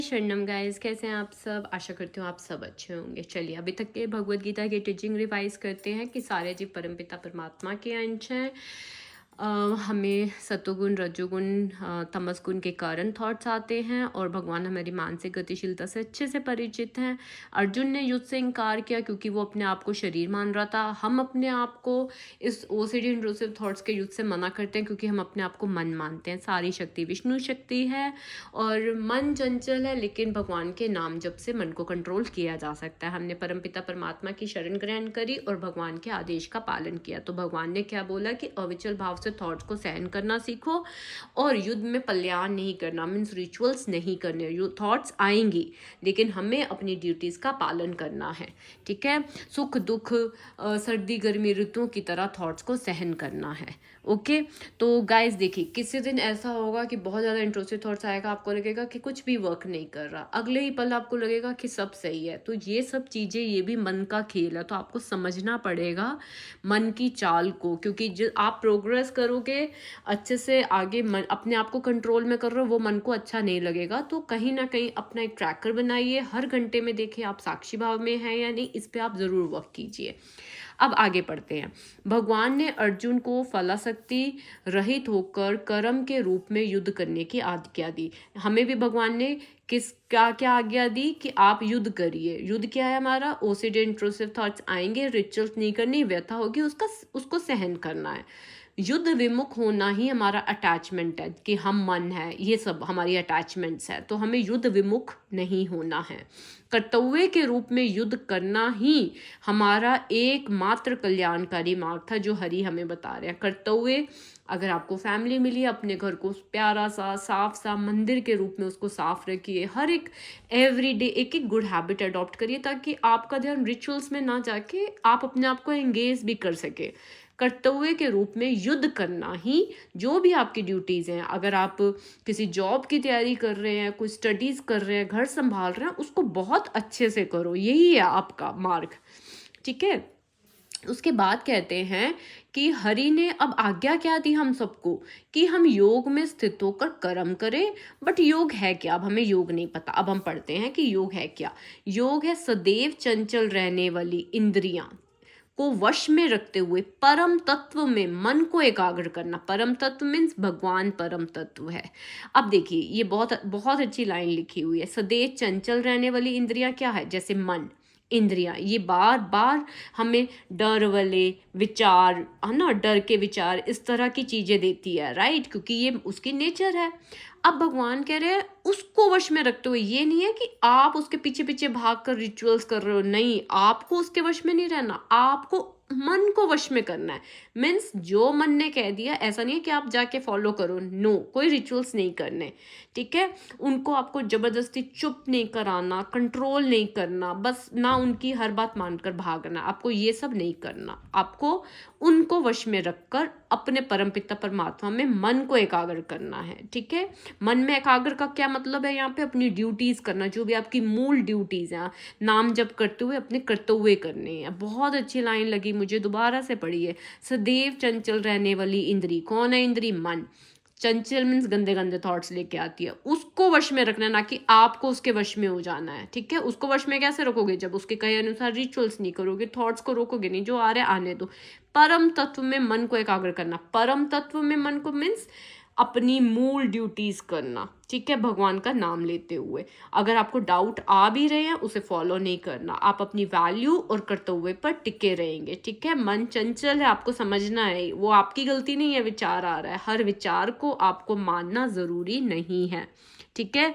शरणम गाइस, कैसे हैं आप सब। आशा करती हूँ आप सब अच्छे होंगे। चलिए अभी तक के भगवत गीता की टीचिंग रिवाइज करते हैं कि सारे जीव परमपिता परमात्मा के अंश हैं। हमें सतोगुण रजोगुण तमस गुण के कारण थॉट्स आते हैं और भगवान हमारी मानसिक गतिशीलता से अच्छे से परिचित हैं। अर्जुन ने युद्ध से इनकार किया क्योंकि वो अपने आप को शरीर मान रहा था। हम अपने आप को इस ओसीडी इंट्रूसिव थॉट्स के युद्ध से मना करते हैं क्योंकि हम अपने आप को मन मानते हैं। सारी शक्ति विष्णु शक्ति है और मन चंचल है, लेकिन भगवान के नाम जप से मन को कंट्रोल किया जा सकता है। हमने परमपिता परमात्मा की शरण ग्रहण करी और भगवान के आदेश का पालन किया। तो भगवान ने क्या बोला कि अविचल भाव से थॉट्स को सहन करना सीखो और युद्ध में पल्याण नहीं करना, मीन्स रिचुअल्स नहीं करने। थॉट्स आएंगी लेकिन हमें अपनी ड्यूटीज का पालन करना है। ठीक है, सुख दुख सर्दी गर्मी ऋतुओं की तरह थॉट्स को सहन करना है। ओके, तो गाइस देखिए, किसी दिन ऐसा होगा कि बहुत ज़्यादा इंट्रोसिव थॉट्स आएगा, आपको लगेगा कि कुछ भी वर्क नहीं कर रहा, अगले ही पल आपको लगेगा कि सब सही है। तो ये सब चीज़ें, ये भी मन का खेल है। तो आपको समझना पड़ेगा मन की चाल को, क्योंकि जो आप प्रोग्रेस करोगे अच्छे से आगे, मन अपने आप को कंट्रोल में कर रहे हो, वो मन को अच्छा नहीं लगेगा। तो कहीं ना कहीं अपना एक ट्रैकर बनाइए, हर घंटे में देखिए आप साक्षी भाव में हैं या नहीं, इस पर आप ज़रूर वर्क कीजिए। अब आगे पढ़ते हैं। भगवान ने अर्जुन को फलाशक्ति रहित होकर कर्म के रूप में युद्ध करने की आज्ञा दी। हमें भी भगवान ने किस क्या क्या आज्ञा दी कि आप युद्ध करिए। युद्ध क्या है हमारा? ओसीडी इंट्रूसिव थॉट्स आएंगे, रिचुअल्स नहीं करनी, व्यथा होगी, उसको सहन करना है। युद्ध विमुख होना ही हमारा अटैचमेंट है कि हम मन है, ये सब हमारी अटैचमेंट्स है। तो हमें युद्ध विमुख नहीं होना है। कर्तव्य के रूप में युद्ध करना ही हमारा एकमात्र कल्याणकारी मार्ग था, जो हरि हमें बता रहे हैं। कर्तव्य, अगर आपको फैमिली मिली, अपने घर को प्यारा सा साफ सा मंदिर के रूप में उसको साफ रखिए। हर एक एवरीडे एक एक गुड हैबिट अडॉप्ट करिए, ताकि आपका ध्यान रिचुअल्स में ना जाके आप अपने आप को एंगेज भी कर सके। कर्तव्य के रूप में युद्ध करना ही जो भी आपकी ड्यूटीज़ हैं, अगर आप किसी जॉब की तैयारी कर रहे हैं, कोई स्टडीज़ कर रहे हैं, घर संभाल रहे हैं, उसको बहुत अच्छे से करो, यही है आपका मार्ग। ठीक है, उसके बाद कहते हैं कि हरि ने अब आज्ञा क्या दी हम सबको कि हम योग में स्थित होकर कर्म करें। बट योग है क्या? अब हमें योग नहीं पता। अब हम पढ़ते हैं कि योग है क्या। योग है सदैव चंचल रहने वाली इंद्रियां को वश में रखते हुए परम तत्व में मन को एकाग्र करना। परम तत्व मीन्स भगवान परम तत्व है। अब देखिए, ये बहुत बहुत अच्छी लाइन लिखी हुई है। सदैव चंचल रहने वाली इंद्रियां क्या है? जैसे मन, इंद्रियां, ये बार बार हमें डर वाले विचार, है ना, डर के विचार, इस तरह की चीजें देती है, राइट, क्योंकि ये उसकी नेचर है। अब भगवान कह रहे हैं उसको वश में रखते हुए, ये नहीं है कि आप उसके पीछे पीछे भाग कर रिचुअल्स कर रहे हो, नहीं, आपको उसके वश में नहीं रहना, आपको मन को वश में करना है। मीन्स जो मन ने कह दिया, ऐसा नहीं है कि आप जाके फॉलो करो, नो, कोई रिचुअल्स नहीं करने। ठीक है, उनको आपको जबरदस्ती चुप नहीं कराना, कंट्रोल नहीं करना, बस ना उनकी हर बात मानकर भागना, आपको ये सब नहीं करना। आपको उनको वश में रखकर अपने परमपिता परमात्मा में मन को एकाग्र करना है। ठीक है, मन में एकाग्र का क्या मतलब है? यहाँ पे अपनी ड्यूटीज करना, जो भी आपकी मूल ड्यूटीज हैं, नाम जप करते हुए अपने कर्तव्य करने हैं। बहुत अच्छी लाइन लगी मुझे, दोबारा से पढ़िए। सदैव चंचल रहने वाली इंद्री, कौन है इंद्री? मन। चंचल मीन्स गंदे गंदे थॉट्स लेके आती है, उसको वश में रखना, ना कि आपको उसके वश में हो जाना है। ठीक है, उसको वश में कैसे रखोगे? जब उसके कहे अनुसार रिचुअल्स नहीं करोगे, थॉट्स को रोकोगे नहीं, जो आ रहा है आने दो। परम तत्व में मन को एकाग्र करना। परम तत्व में मन को मीन्स अपनी मूल ड्यूटीज करना। ठीक है, भगवान का नाम लेते हुए। अगर आपको डाउट आ भी रहे हैं, उसे फॉलो नहीं करना, आप अपनी वैल्यू और कर्तव्य पर टिके रहेंगे। ठीक है, मन चंचल है, आपको समझना है, वो आपकी गलती नहीं है, विचार आ रहा है, हर विचार को आपको मानना जरूरी नहीं है। ठीक है,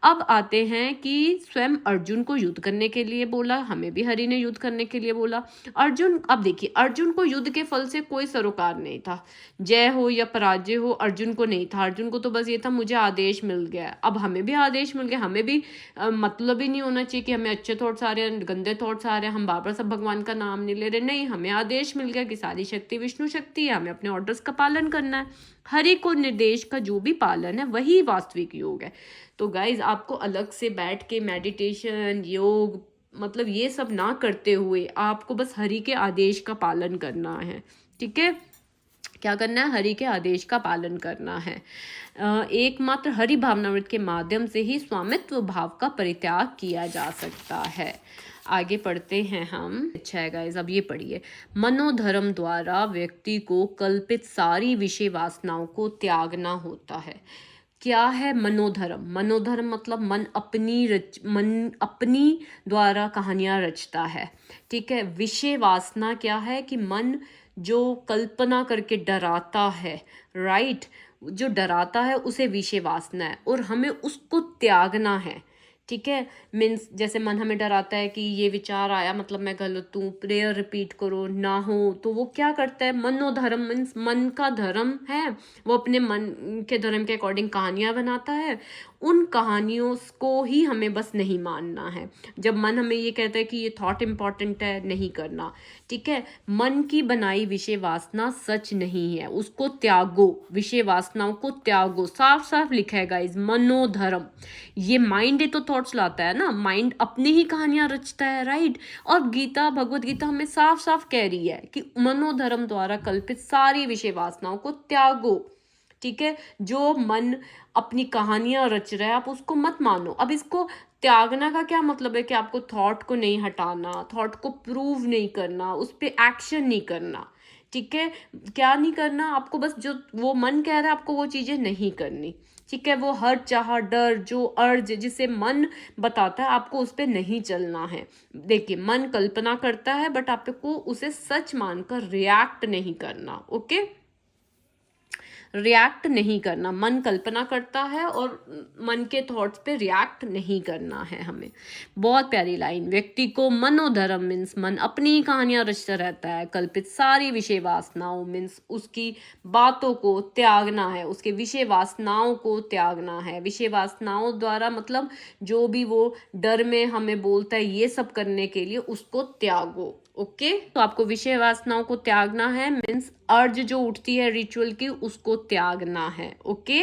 अब आते हैं कि स्वयं अर्जुन को युद्ध करने के लिए बोला, हमें भी हरि ने युद्ध करने के लिए बोला। अर्जुन, अब देखिए, अर्जुन को युद्ध के फल से कोई सरोकार नहीं था, जय हो या पराजय हो, अर्जुन को नहीं था। अर्जुन को तो बस ये था, मुझे आदेश मिल गया। अब हमें भी आदेश मिल गया, हमें भी मतलब ही नहीं होना चाहिए कि हमें अच्छे थॉट्स आ रहे हैं, गंदे थॉट्स आ रहे हैं, हम बार बार सब भगवान का नाम नहीं ले रहे, नहीं, हमें आदेश मिल गया कि सारी शक्ति विष्णु शक्ति है, हमें अपने ऑर्डर्स का पालन करना है। हरि को निर्देश का जो भी पालन है वही वास्तविक योग है। तो गाइज, आपको अलग से बैठ के मेडिटेशन, योग, मतलब ये सब ना करते हुए आपको बस हरि के आदेश का पालन करना है। ठीक है, क्या करना है, हरि के आदेश का पालन करना है। एकमात्र हरि भावनामृत के माध्यम से ही स्वामित्व भाव का परित्याग किया जा सकता है। आगे पढ़ते हैं हम। अच्छा है गाइस, अब ये पढ़िए। मनोधर्म द्वारा व्यक्ति को कल्पित सारी विषय वासनाओं को त्यागना होता है। क्या है मनोधर्म? मनोधर्म मतलब मन अपनी द्वारा कहानियां रचता है, ठीक है। विषय वासना क्या है कि मन जो कल्पना करके डराता है, राइट, जो डराता है उसे विषय वासना है और हमें उसको त्यागना है, ठीक है। मीन्स जैसे मन हमें डराता है कि ये विचार आया मतलब मैं गलत हूँ, प्रेयर रिपीट करो ना हो, तो वो क्या करता है, मनोधर्म मीन्स मन का धर्म है, वो अपने मन के धर्म के अकॉर्डिंग कहानियां बनाता है। उन कहानियों को ही हमें बस नहीं मानना है। जब मन हमें ये कहता है कि ये थॉट इम्पॉर्टेंट है, नहीं करना, ठीक है। मन की बनाई विषय वासना सच नहीं है, उसको त्यागो, विषय वासनाओं को त्यागो। साफ साफ लिखा है गाइस, मनोधर्म। ये माइंड ही तो थॉट्स लाता है ना, माइंड अपनी ही कहानियां रचता है, राइट। और गीता, भगवत गीता हमें साफ साफ कह रही है कि मनोधर्म द्वारा कल्पित सारी विषय वासनाओं को त्यागो, ठीक है। जो मन अपनी कहानियां रच रहा है आप उसको मत मानो। अब इसको त्यागना का क्या मतलब है कि आपको थॉट को नहीं हटाना, थॉट को प्रूव नहीं करना, उस पर एक्शन नहीं करना, ठीक है। क्या नहीं करना आपको, बस जो वो मन कह रहा है आपको वो चीजें नहीं करनी, ठीक है। वो हर चाह, डर, जो अर्ज जिसे मन बताता है आपको उस पर नहीं चलना है। देखिए, मन कल्पना करता है बट आपको उसे सच मानकर रिएक्ट नहीं करना, ओके। रिएक्ट नहीं करना, मन कल्पना करता है और मन के थॉट्स पे रिएक्ट नहीं करना है हमें। बहुत प्यारी लाइन। व्यक्ति को मनोधर्म मीन्स मन अपनी ही कहानियां रचता रहता है, कल्पित सारी विषय वासनाओं मीन्स उसकी बातों को त्यागना है, उसके विषय वासनाओं को त्यागना है। विषय वासनाओं द्वारा मतलब जो भी वो डर में हमें बोलता है ये सब करने के लिए, उसको त्यागो, ओके। तो आपको विषय वासनाओं को त्यागना है मीन्स अर्ज जो उठती है रिचुअल की उसको त्यागना है, ओके।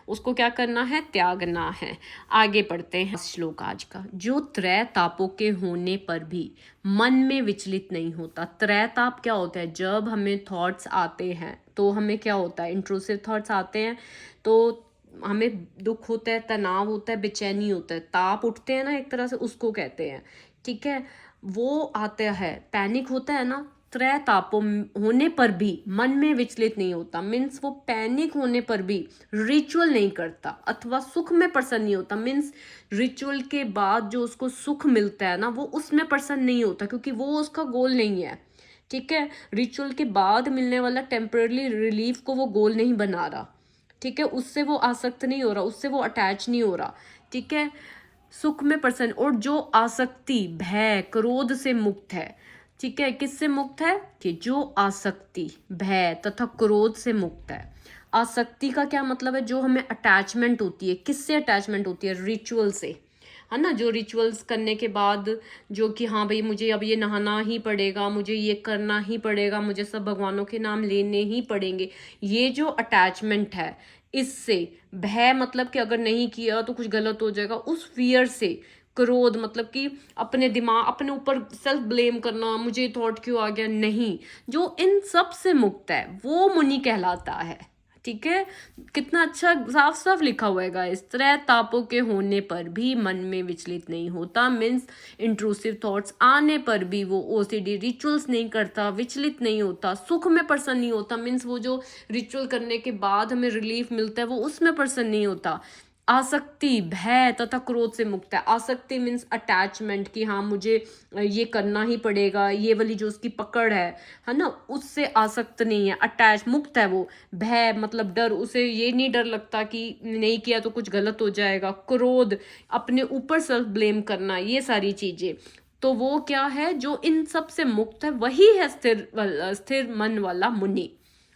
उसको क्या करना है, त्यागना है। आगे पढ़ते हैं श्लोक आज का। जो त्रय तापों के होने पर भी मन में विचलित नहीं होता। त्रय ताप क्या होता है? जब हमें थॉट्स आते हैं तो हमें क्या होता है, इंट्रूसिव थॉट्स आते हैं तो हमें दुख होता है, तनाव होता है, बेचैनी होता है, ताप उठते हैं ना एक तरह से, उसको कहते हैं, ठीक है। वो आता है, पैनिक होता है ना, त्रय तापों होने पर भी मन में विचलित नहीं होता मीन्स वो पैनिक होने पर भी रिचुअल नहीं करता अथवा सुख में प्रसन्न नहीं होता मीन्स रिचुअल के बाद जो उसको सुख मिलता है ना वो उसमें प्रसन्न नहीं होता क्योंकि वो उसका गोल नहीं है, ठीक है। रिचुअल के बाद मिलने वाला टेम्पररी रिलीफ को वो गोल नहीं बना रहा, ठीक है। उससे वो आसक्त नहीं हो रहा, उससे वो अटैच नहीं हो रहा, ठीक है। सुख में प्रसन्न। और जो आसक्ति, भय, क्रोध से मुक्त है, ठीक है। किससे मुक्त है? कि जो आसक्ति, भय तथा क्रोध से मुक्त है। आसक्ति का क्या मतलब है? जो हमें अटैचमेंट होती है। किससे अटैचमेंट होती है? रिचुअल से, है ना। जो रिचुअल्स करने के बाद जो कि हाँ भाई मुझे अब ये नहाना ही पड़ेगा, मुझे ये करना ही पड़ेगा, मुझे सब भगवानों के नाम लेने ही पड़ेंगे, ये जो अटैचमेंट है इससे। भय मतलब कि अगर नहीं किया तो कुछ गलत हो जाएगा, उस फियर से। क्रोध मतलब कि अपने दिमाग, अपने ऊपर सेल्फ ब्लेम करना, मुझे थॉट क्यों आ गया, नहीं। जो इन सब से मुक्त है वो मुनि कहलाता है, ठीक है। कितना अच्छा साफ साफ लिखा हुआ है गाइस। त्रय तापों के होने पर भी मन में विचलित नहीं होता मीन्स इंट्रूसिव थॉट्स आने पर भी वो ओसीडी रिचुअल्स नहीं करता, विचलित नहीं होता, सुख में प्रसन्न नहीं होता मीन्स वो जो रिचुअल करने के बाद हमें रिलीफ मिलता है वो उसमें प्रसन्न नहीं होता। आसक्ति, भय तथा क्रोध से मुक्त है। आसक्ति मीन्स अटैचमेंट कि हाँ मुझे ये करना ही पड़ेगा, ये वाली जो उसकी पकड़ है ना, उससे आसक्त नहीं है, अटैच, मुक्त है वो। भय मतलब डर, उसे ये नहीं डर लगता कि नहीं किया तो कुछ गलत हो जाएगा। क्रोध, अपने ऊपर सेल्फ ब्लेम करना, ये सारी चीजें। तो वो क्या है? जो इन सब से मुक्त है वही है स्थिर मन वाला मुनि,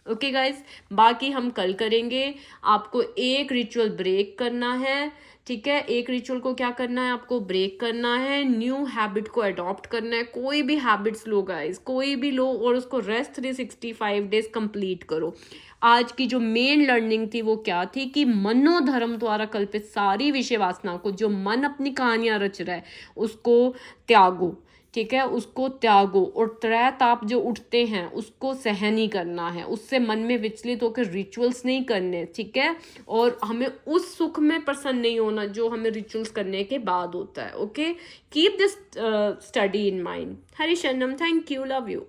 ओके गाइस। बाकी हम कल करेंगे। आपको एक रिचुअल ब्रेक करना है, ठीक है। एक रिचुअल को क्या करना है? आपको ब्रेक करना है, न्यू हैबिट को अडॉप्ट करना है। कोई भी हैबिट्स लो गाइस, कोई भी लो, और उसको रेस्ट 365 डेज कंप्लीट करो। आज की जो मेन लर्निंग थी वो क्या थी कि मनोधर्म द्वारा कल्पित सारी विषय वासनाओं को, जो मन अपनी कहानियां रच रहा है, उसको त्यागो, ठीक है, उसको त्यागो, और त्रय ताप जो उठते हैं उसको सहन ही करना है, उससे मन में विचलित होकर रिचुअल्स नहीं करने, ठीक है, और हमें उस सुख में प्रसन्न नहीं होना जो हमें रिचुअल्स करने के बाद होता है। Okay, keep this study in mind. Hari शरणम, थैंक यू, लव यू।